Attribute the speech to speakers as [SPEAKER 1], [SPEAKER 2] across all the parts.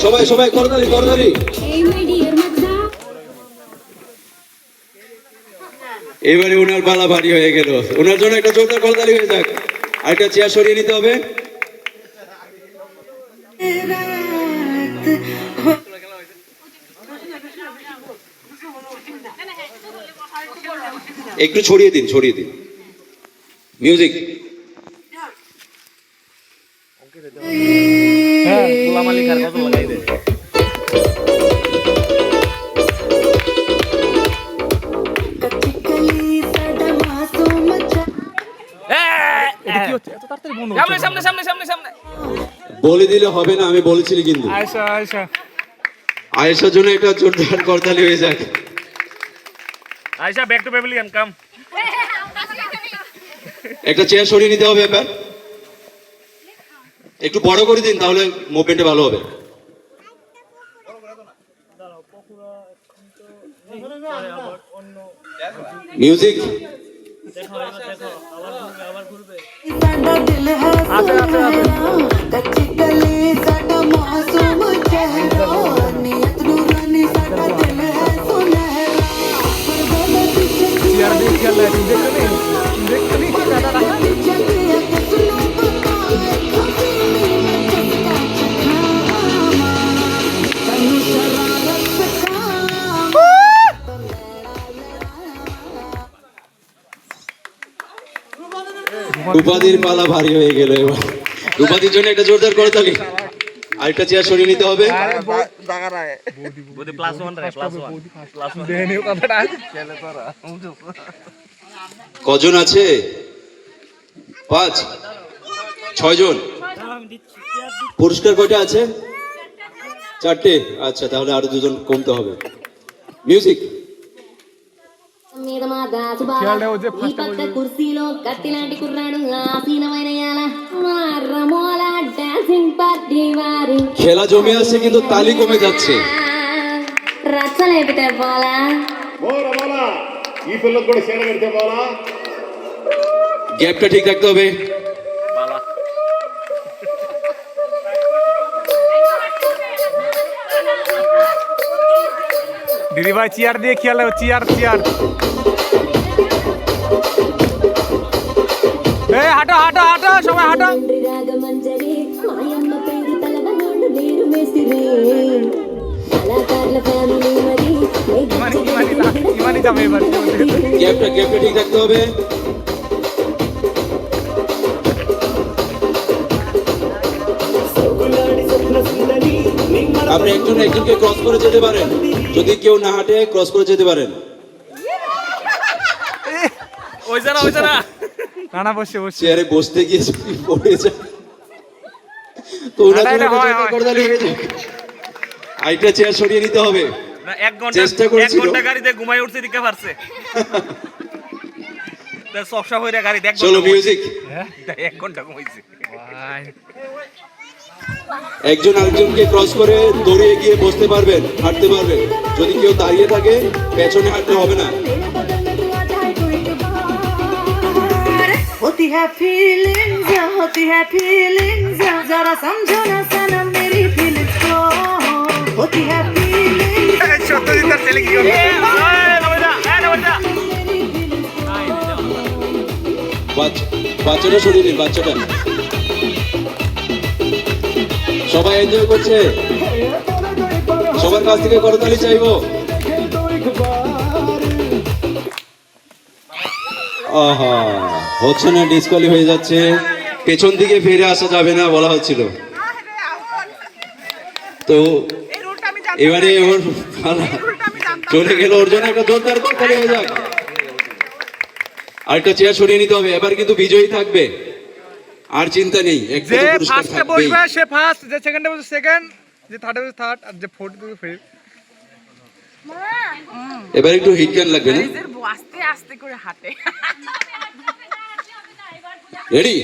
[SPEAKER 1] সবাই সবাই করতালি করতালি। এবারে ওনার পালা ভারী হয়ে গেল, ওনার জন্য একটা জোরদার করতালি হয়ে যাক। আরেকটা চেয়ার সরিয়ে নিতে হবে। একটু ছড়িয়ে দিন, ছড়িয়ে দিন মিউজিক।
[SPEAKER 2] হ্যাঁ, গোলাম আলী খার কত লাগাই দে। সামনে সামনে সামনে সামনে
[SPEAKER 1] বলে দিলে হবে না, আমি বলেছিলি কিন্তু।
[SPEAKER 2] আয়েশা আয়েশা
[SPEAKER 1] আয়েশার জন্য একটা জোরদার করতালি হয়ে যাক।
[SPEAKER 2] আয়েশা ব্যাক টু প্যাভিলিয়ন কাম।
[SPEAKER 1] একটা চেয়ার সরিয়ে নিতে হবে এবার, একটু বড় করে দিন তাহলে মুভমেন্টে ভালো হবে। মিউজিক। রূপাদির পালা ভারী হয়ে গেল, এবার রূপাদির জন্য একটা জোরদার করতালি। আরেকটা চেয়ার সরিয়ে নিতে হবে। কজন আছে? 5 6 জন। পুরস্কার কয়টা আছে? 4টে। আচ্ছা, তাহলে আরো 2 জন কমতে হবে। মিউজিক। খেলা জমে আছে কিন্তু তালি কমে যাচ্ছে। গ্যাপটা ঠিক রাখতে হবে।
[SPEAKER 2] দিদি ভাই চেয়ার দিয়ে খেয়াল, চেয়ার চেয়ার। এই হাঁটো হাঁটো হাঁটো, সবাই হাঁটো।
[SPEAKER 1] গ্যাপটা ঠিক রাখতে হবে। আপনি একজনকে ক্রস করে যেতে পারেন, যদি কেউ না হাঁটে ক্রস করে যেতে পারেন।
[SPEAKER 2] না বসে বসে
[SPEAKER 1] চেয়ারে বসতে গিয়ে পড়ে যায় তো আরেকটা চেয়ার সরিয়ে নিতে হবে।
[SPEAKER 2] চেষ্টা করেছিল, 1 ঘন্টা গাড়িতে ঘুমাই উঠছে দিকে পারছে। সবসা হইরা গাড়ি দেখ।
[SPEAKER 1] চলো মিউজিক।
[SPEAKER 2] 1 ঘন্টা ঘুমাইছে।
[SPEAKER 1] একজন আরেকজনকে ক্রস করে দৌড়িয়ে গিয়ে বসতে পারবেন, হাঁটতে পারবেন। যদি কেউ দাঁড়িয়ে থাকে পেছনে হাঁটতে হবে না।
[SPEAKER 3] होती है फीलिंग्स जरा समझो ना सनम मेरी फीलिंग्स को। होती है फीलिंग्स
[SPEAKER 1] বাচ্চাটা সরিয়ে দিন, বাচ্চাটা। সবাই এনজয় করছে, সবার কাছ থেকে করতালি চাইবো। আহা, হচ্ছে না, ডিসকোয়ালি হয়ে যাচ্ছে। পেছন দিকে ফিরে আসা যাবে না বলা হচ্ছিল, তো এবারে ওর চলে গেল। ওর জন্য একটা জোরদার করতালি হয়ে যাক। আরেকটা চেয়ার সরিয়ে নিতে হবে। এবার কিন্তু বিজয়ী থাকবে, আর চিন্তা নেই।
[SPEAKER 2] যে ফার্স্টে বসবে সে ফার্স্ট, যে সেকেন্ডে বসবে সেকেন্ড, যে থার্ডে বসবে থার্ড, আর যে ফোর্থ বসবে ফোর্থ।
[SPEAKER 1] এবার একটু হিট গান লাগবে না?
[SPEAKER 3] আস্তে আস্তে করে হাঁটে।
[SPEAKER 1] রেডি?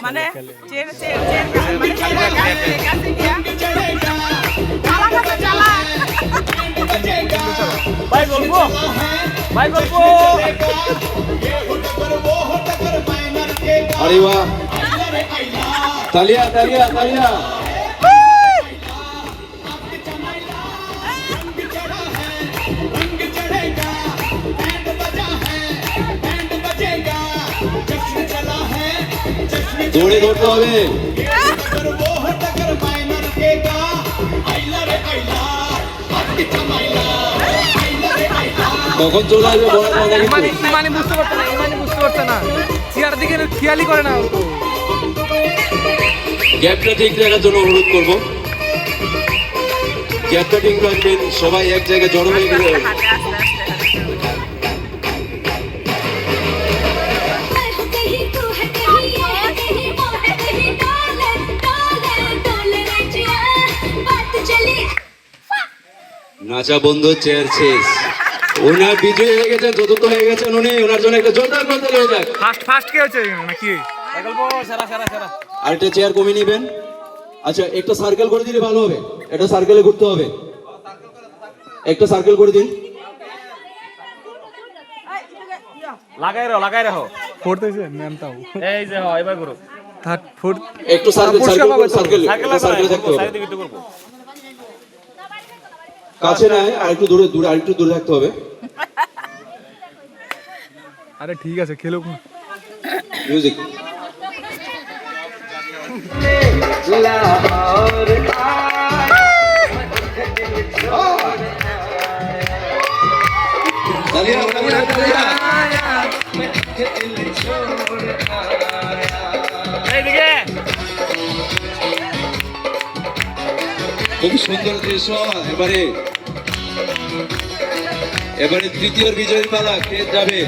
[SPEAKER 3] মানে
[SPEAKER 2] ভাই বলবো
[SPEAKER 1] अरे वाह, तालिया तालिया तालिया। দৌড়ে ধরতে হবে। কখন চলে আসবে বড় কথা কিন্তু।
[SPEAKER 2] ইমানি বুঝতে পারছে না, ইমানি বুঝতে পারছে না, চেয়ার দিকে খেয়ালই করে না ও তো।
[SPEAKER 1] গ্যাপটা ঠিক রাখার জন্য অনুরোধ করবো, গ্যাপটা ঠিক রাখবেন, সবাই এক জায়গায় জড়ো হয়ে গেলে নাচা বন্ধ, চেয়ার শেষ। ওনার বিজয় হয়ে গেছেন, চতুর্থ হয়ে গেছেন উনি, ওনার জন্য একটা জোরদার করতে হয়ে যাক।
[SPEAKER 2] ফার্স্ট কে হচ্ছে নাকি?
[SPEAKER 1] আরেকটা চেয়ার কমিয়ে নিবেন। আচ্ছা, একটা সার্কেল করে দিলে ভালো হবে, এটা সার্কেলে ঘুরতে হবে, একটা সার্কেল করে দিন।
[SPEAKER 4] লাগাই রাখো
[SPEAKER 2] ফোর্থ হয়েছে ম্যামটাও,
[SPEAKER 4] এই যে হয় এবার করো
[SPEAKER 2] থার্ড ফোর্থ।
[SPEAKER 1] একটু সার্কেল সার্কেল থাকতে হবে,
[SPEAKER 4] সাইডে দিকে করব
[SPEAKER 1] কাছে নয়, আর একটু দূরে দূরে, আর একটু দূরে থাকতে হবে।
[SPEAKER 2] আরে ঠিক আছে, খেলুক।
[SPEAKER 1] মিউজিক। তালিয়া তালিয়া তালিয়া।
[SPEAKER 4] এইদিকে
[SPEAKER 1] খুব সুন্দর দৃশ্য। এবারে তৃতীয় বিজয়ী পালা, কে যাবে?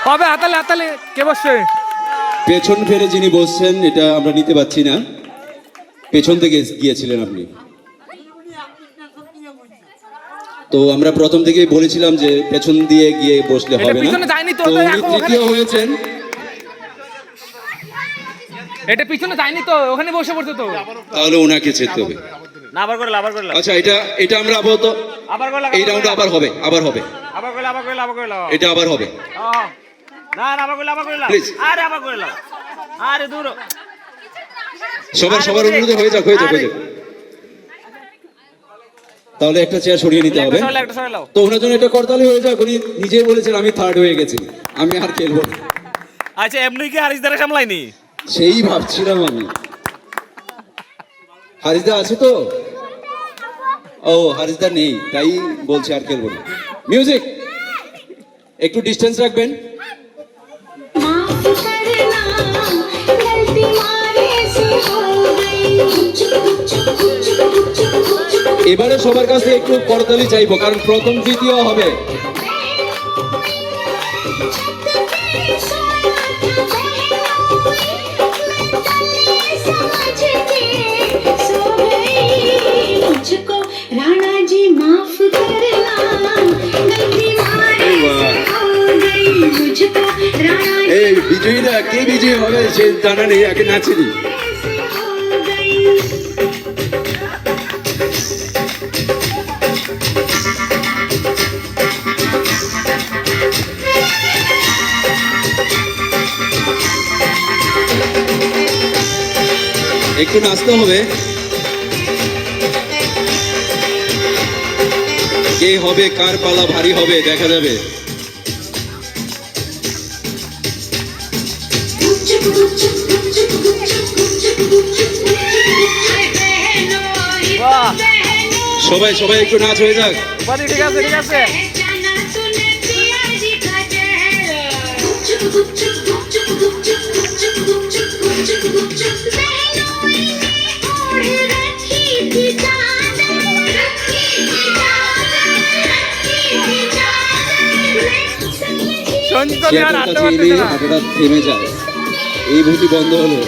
[SPEAKER 2] হবে হাতালে হাতালে, কে বসছে?
[SPEAKER 1] পেছন ফেরে যিনি বসছেন এটা আমরা নিতে পারছি না, পেছন থেকে গিয়েছিলেন আপনি। তো আমরা প্রথম থেকেই বলেছিলাম যে পেছন দিয়ে গিয়ে বসলে
[SPEAKER 2] এটা
[SPEAKER 1] হবে না।
[SPEAKER 2] পিছনে যায়নি তো,
[SPEAKER 1] তো
[SPEAKER 2] তো
[SPEAKER 1] উনি
[SPEAKER 2] এখন
[SPEAKER 1] তৃতীয় হয়েছেন।
[SPEAKER 2] এটা পিছনে যায়নি তো, ওখানে বসে পড়তো তো।
[SPEAKER 1] তাহলে ওনাকে যেতে হবে।
[SPEAKER 4] না আবার করে আবার করে
[SPEAKER 1] আচ্ছা, এটা আমরা আপাতত
[SPEAKER 4] আবার করে
[SPEAKER 1] এই রাউন্ডে আবার হবে,
[SPEAKER 4] আবার করে
[SPEAKER 1] এটা আবার হবে।
[SPEAKER 4] না আবার করে
[SPEAKER 1] Please.
[SPEAKER 4] আরে আবার করে লাও আরে দূর
[SPEAKER 1] সবার অনুরোধে হয়ে যাক। তাহলে একটা চেয়ার সরিয়ে নিতে হবে।
[SPEAKER 4] একটা সরে লাও
[SPEAKER 1] তো ওনার জন্য একটা করতালি হয়ে যাক। উনি নিজেই বলেছেন আমি থার্ড হয়ে গেছি, আমি আর খেলবো না।
[SPEAKER 4] আচ্ছা এমনি কি হারিস দ্বারা সামলাইনি?
[SPEAKER 1] সেই ভাবছিলাম আমি। হারিসদা আছে তো? ও, হারিসদা নেই, তাই বলছে আর খেলবো না। মিউজিক, একটু ডিস্টেন্স রাখবেন।
[SPEAKER 3] माफ करना गलती मारे से हो गई।
[SPEAKER 1] এবারে সবার কাছে একটু করতালি চাইবো, কারণ প্রথম দ্বিতীয় হবে।
[SPEAKER 3] मुझको राणा जी माफ करना गलती मारे से हो गई। मुझको राणा
[SPEAKER 1] এই বিজয়ীরা কে বিজয়ী হবে সে জানা নেই, আগে নাচেনি।
[SPEAKER 3] से हो गई।
[SPEAKER 1] একটু নাচতে হবে। কে হবে, কার পালা ভারী হবে দেখা যাবে।
[SPEAKER 4] বাহ
[SPEAKER 1] সবাই সবাই একটু নাচ হয়ে যাক।
[SPEAKER 4] বাদি ঠিক আছে
[SPEAKER 3] पहचाना तूने पिया जी का चेहरा। बहनोई ने ओढ़ रखी थी चादर, रखी थी चादर।
[SPEAKER 2] সঞ্জিত আর
[SPEAKER 1] চেয়ারটার
[SPEAKER 2] আড্ডা
[SPEAKER 1] কাছে
[SPEAKER 2] মারতেছে
[SPEAKER 1] এলে
[SPEAKER 2] না।
[SPEAKER 1] হাঁটাটা থেমে যায়, এই ভূতি বন্ধ হলো।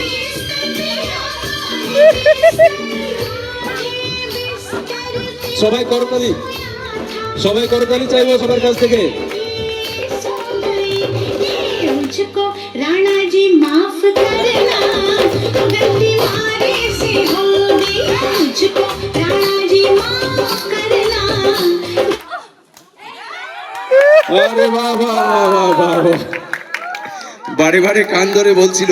[SPEAKER 1] সবাই করতালি, সবাই করতালি চাইবো সবার কাছ থেকে।
[SPEAKER 3] मुझको राणा जी माफ करना गलती मारे से हो गई। मुझको राणा जी माफ करना।
[SPEAKER 1] আরে বাহ বাহ বাহ বাহ বাহ। বারে বারে কান ধরে বলছিল